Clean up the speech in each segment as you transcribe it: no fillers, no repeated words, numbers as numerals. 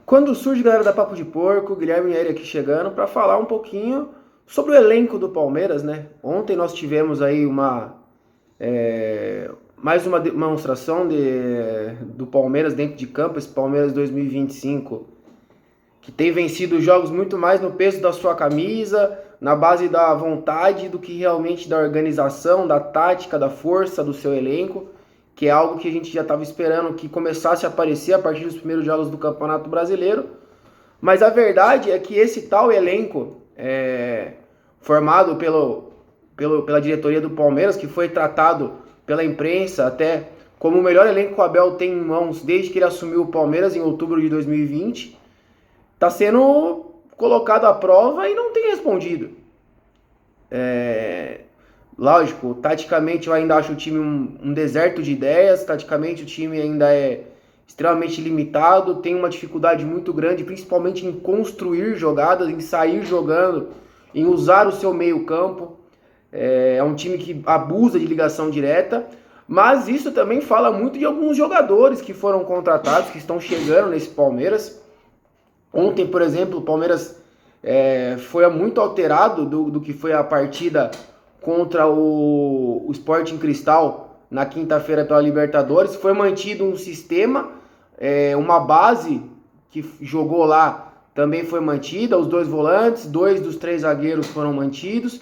Quando surge, galera da Papo de Porco, Guilherme Neri aqui chegando para falar um pouquinho sobre o elenco do Palmeiras, né? Ontem nós tivemos aí mais uma demonstração do Palmeiras dentro de campo, esse Palmeiras 2025, que tem vencido jogos muito mais no peso da sua camisa, na base da vontade, do que realmente da organização, da tática, da força do seu elenco, que é algo que a gente já estava esperando que começasse a aparecer a partir dos primeiros jogos do Campeonato Brasileiro. Mas a verdade é que esse tal elenco formado pela diretoria do Palmeiras, que foi tratado pela imprensa até como o melhor elenco que o Abel tem em mãos desde que ele assumiu o Palmeiras em outubro de 2020, está sendo colocado à prova e não tem respondido. Lógico, taticamente eu ainda acho o time um deserto de ideias, taticamente o time ainda é extremamente limitado, tem uma dificuldade muito grande, principalmente em construir jogadas, em sair jogando, em usar o seu meio campo. É um time que abusa de ligação direta, mas isso também fala muito de alguns jogadores que foram contratados, que estão chegando nesse Palmeiras. Ontem, por exemplo, o Palmeiras foi muito alterado do que foi a partida contra o Sporting Cristal na quinta-feira pela Libertadores. Foi mantido um sistema, uma base que jogou lá também foi mantida, os dois volantes, 2 dos 3 zagueiros foram mantidos.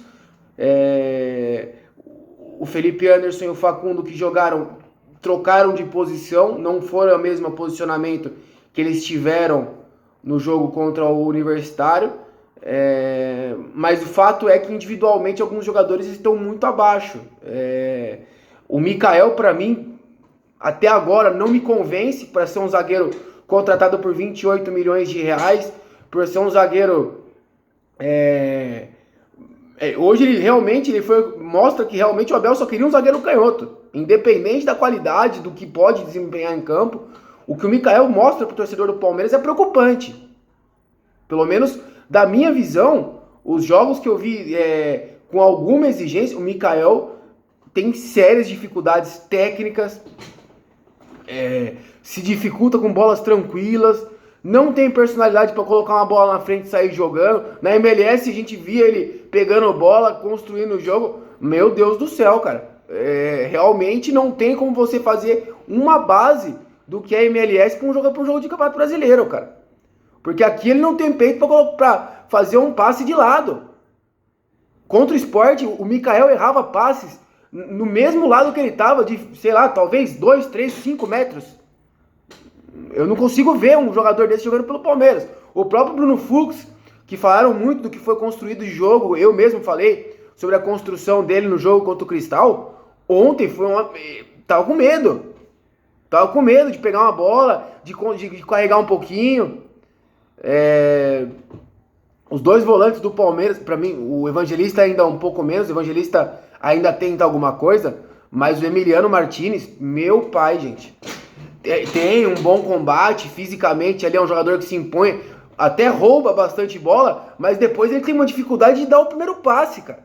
O Felipe Anderson e o Facundo, que jogaram, trocaram de posição, não foram o mesmo posicionamento que eles tiveram no jogo contra o Universitário. Mas o fato é que individualmente alguns jogadores estão muito abaixo. O Mikael, para mim, até agora não me convence para ser um zagueiro contratado por 28 milhões de reais, por ser um zagueiro. Hoje mostra que realmente o Abel só queria um zagueiro canhoto, independente da qualidade, do que pode desempenhar em campo. O que o Mikael mostra para o torcedor do Palmeiras é preocupante. Pelo menos da minha visão, os jogos que eu vi com alguma exigência, o Mikael tem sérias dificuldades técnicas, se dificulta com bolas tranquilas, não tem personalidade para colocar uma bola na frente e sair jogando. Na MLS a gente via ele pegando bola, construindo o jogo. Meu Deus do céu, cara. Realmente não tem como você fazer uma base do que é a MLS para um jogo de Campeonato Brasileiro, cara. Porque aqui ele não tem peito para fazer um passe de lado. Contra o Sport, o Mikael errava passes no mesmo lado que ele estava, de, sei lá, talvez 2, 3, 5 metros. Eu não consigo ver um jogador desse jogando pelo Palmeiras. O próprio Bruno Fux, que falaram muito do que foi construído de jogo, eu mesmo falei sobre a construção dele no jogo contra o Cristal. Ontem tava com medo. Tava com medo de pegar uma bola, de carregar um pouquinho. Os dois volantes do Palmeiras, para mim, o Evangelista ainda um pouco menos, o Evangelista ainda tenta alguma coisa, mas o Emiliano Martinez, meu pai, gente, tem um bom combate, fisicamente ali é um jogador que se impõe, até rouba bastante bola, mas depois ele tem uma dificuldade de dar o primeiro passe, cara.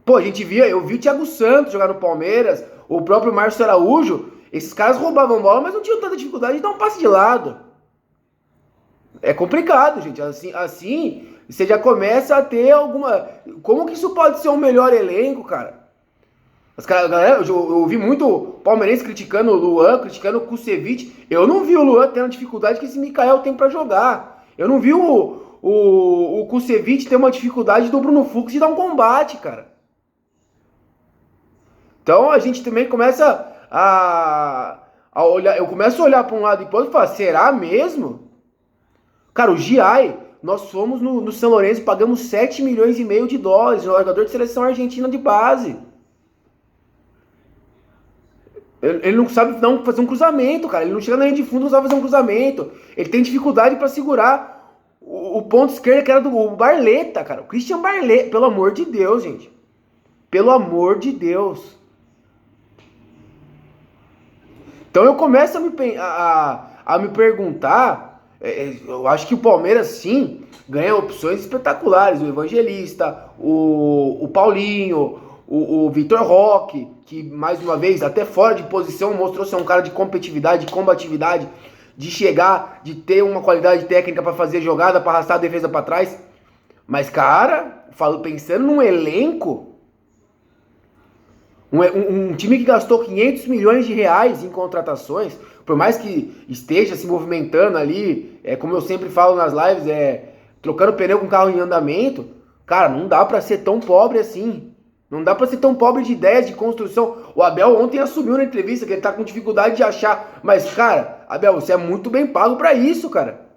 Pô, eu vi o Thiago Santos jogar no Palmeiras, o próprio Márcio Araújo, esses caras roubavam bola, mas não tinham tanta dificuldade de dar um passe de lado. É complicado, gente. Assim, você já começa a ter alguma... Como que isso pode ser um melhor elenco, cara? Galera, eu ouvi muito palmeirense criticando o Luan, criticando o Kusevich. Eu não vi o Luan tendo a dificuldade que esse Mikael tem pra jogar. Eu não vi o Kusevich ter uma dificuldade do Bruno Fux de dar um combate, cara. Então a gente também começa a olhar... Eu começo a olhar pra um lado e pro outro e falar, será mesmo? Cara, o Giai, nós fomos no São Lourenço, pagamos 7 milhões e meio de dólares, jogador de seleção argentina de base. Ele não sabe não fazer um cruzamento, cara. Ele não chega na linha de fundo, não sabe fazer um cruzamento. Ele tem dificuldade para segurar o ponto esquerdo, que era do Barleta, cara. O Christian Barleta, pelo amor de Deus, gente. Pelo amor de Deus. Então eu começo a me perguntar... Eu acho que o Palmeiras, sim, ganha opções espetaculares. O Evangelista, o Paulinho, o Vitor Roque, que mais uma vez, até fora de posição, mostrou ser um cara de competitividade, de combatividade. de chegar, de ter uma qualidade técnica para fazer jogada, para arrastar a defesa para trás. Mas, cara, pensando num elenco, um time que gastou 500 milhões de reais em contratações, por mais que esteja se movimentando ali, como eu sempre falo nas lives, trocando pneu com carro em andamento, cara, não dá para ser tão pobre assim. Não dá pra ser tão pobre de ideias de construção. O Abel ontem assumiu na entrevista que ele tá com dificuldade de achar. Mas, cara, Abel, você é muito bem pago pra isso, cara.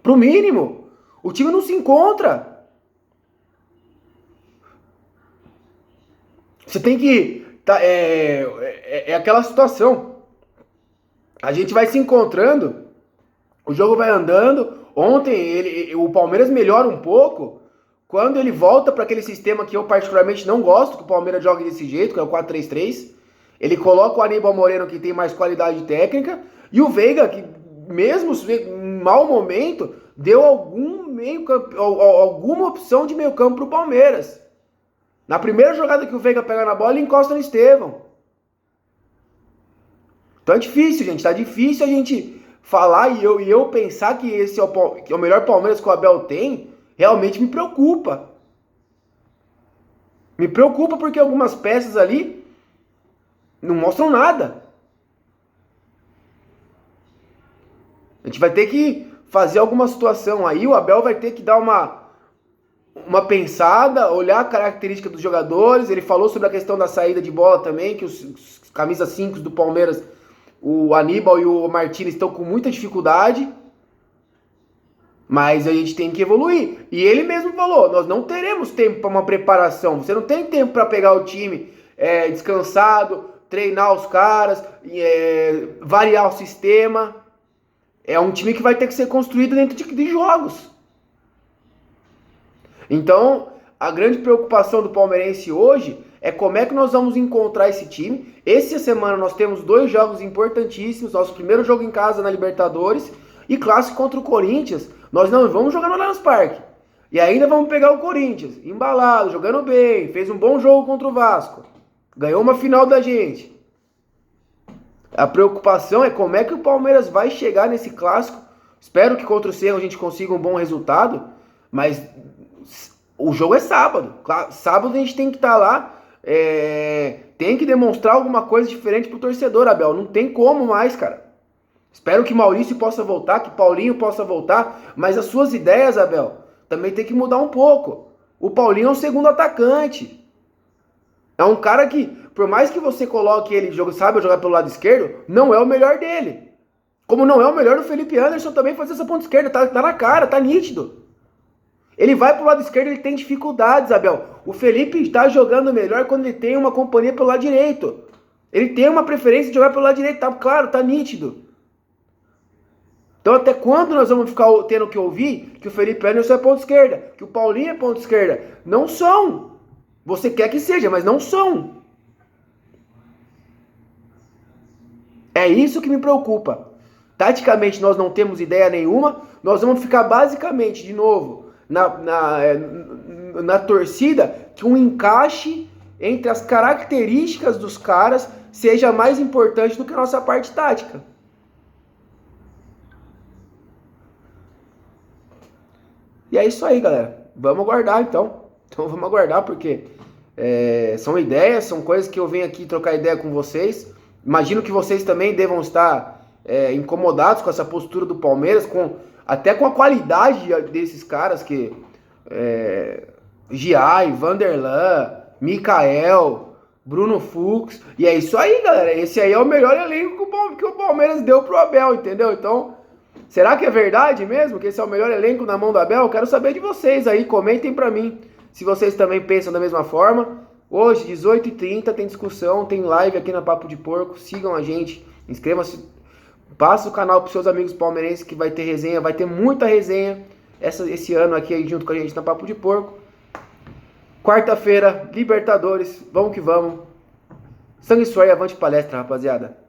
Pro mínimo. O time não se encontra. Você tem que... É aquela situação. A gente vai se encontrando. O jogo vai andando. Ontem o Palmeiras melhora um pouco. Quando ele volta para aquele sistema que eu particularmente não gosto, que o Palmeiras joga desse jeito, que é o 4-3-3, ele coloca o Aníbal Moreno, que tem mais qualidade técnica, e o Veiga, que mesmo em mau momento, deu alguma opção de meio campo para o Palmeiras. Na primeira jogada que o Veiga pega na bola, ele encosta no Estevão. Então é difícil, gente. Tá difícil a gente falar e eu pensar que esse é o melhor Palmeiras que o Abel tem. Realmente me preocupa. Me preocupa porque algumas peças ali não mostram nada. A gente vai ter que fazer alguma situação aí. O Abel vai ter que dar uma pensada, olhar a característica dos jogadores. Ele falou sobre a questão da saída de bola também, que os camisas 5 do Palmeiras, o Aníbal e o Martínez estão com muita dificuldade. Mas a gente tem que evoluir. E ele mesmo falou, nós não teremos tempo para uma preparação. Você não tem tempo para pegar o time descansado, treinar os caras, variar o sistema. É um time que vai ter que ser construído dentro de jogos. Então, a grande preocupação do palmeirense hoje é como é que nós vamos encontrar esse time. Essa semana nós temos 2 jogos importantíssimos. Nosso primeiro jogo em casa na Libertadores e clássico contra o Corinthians. Nós não vamos jogar no Allianz Parque. E ainda vamos pegar o Corinthians, embalado, jogando bem, fez um bom jogo contra o Vasco. Ganhou uma final da gente. A preocupação é como é que o Palmeiras vai chegar nesse clássico. Espero que contra o Cerro a gente consiga um bom resultado. Mas o jogo é sábado. Sábado a gente tem que estar lá. Tem que demonstrar alguma coisa diferente pro torcedor, Abel. Não tem como mais, cara. Espero que Maurício possa voltar, que Paulinho possa voltar, mas as suas ideias, Abel, também tem que mudar um pouco. O Paulinho é um segundo atacante. É um cara que, por mais que você coloque ele, saiba jogar pelo lado esquerdo, não é o melhor dele. Como não é o melhor do Felipe Anderson também fazer essa ponta esquerda, tá na cara, tá nítido. Ele vai pro lado esquerdo, ele tem dificuldades, Abel. O Felipe está jogando melhor quando ele tem uma companhia pelo lado direito. Ele tem uma preferência de jogar pelo lado direito, tá claro, tá nítido. Então até quando nós vamos ficar tendo que ouvir que o Felipe Anderson é ponta esquerda, que o Paulinho é ponta esquerda? Não são. Você quer que seja, mas não são. É isso que me preocupa. Taticamente nós não temos ideia nenhuma, nós vamos ficar basicamente, de novo, na torcida, que um encaixe entre as características dos caras seja mais importante do que a nossa parte tática. E é isso aí, galera. Vamos aguardar, então. Então vamos aguardar, porque são ideias, são coisas que eu venho aqui trocar ideia com vocês. Imagino que vocês também devam estar incomodados com essa postura do Palmeiras, até com a qualidade desses caras que... Giai, Vanderlan, Mikael, Bruno Fux. E é isso aí, galera. Esse aí é o melhor elenco que o Palmeiras deu pro Abel, entendeu? Então... será que é verdade mesmo que esse é o melhor elenco na mão do Abel? Eu quero saber de vocês aí, comentem pra mim se vocês também pensam da mesma forma. Hoje, 18h30, tem discussão, tem live aqui na Papo de Porco, sigam a gente, inscrevam-se, passa o canal pros seus amigos palmeirenses que vai ter resenha, vai ter muita resenha esse ano aqui junto com a gente na Papo de Porco. Quarta-feira, Libertadores, vamos que vamos. Sangue, suor e avante palestra, rapaziada.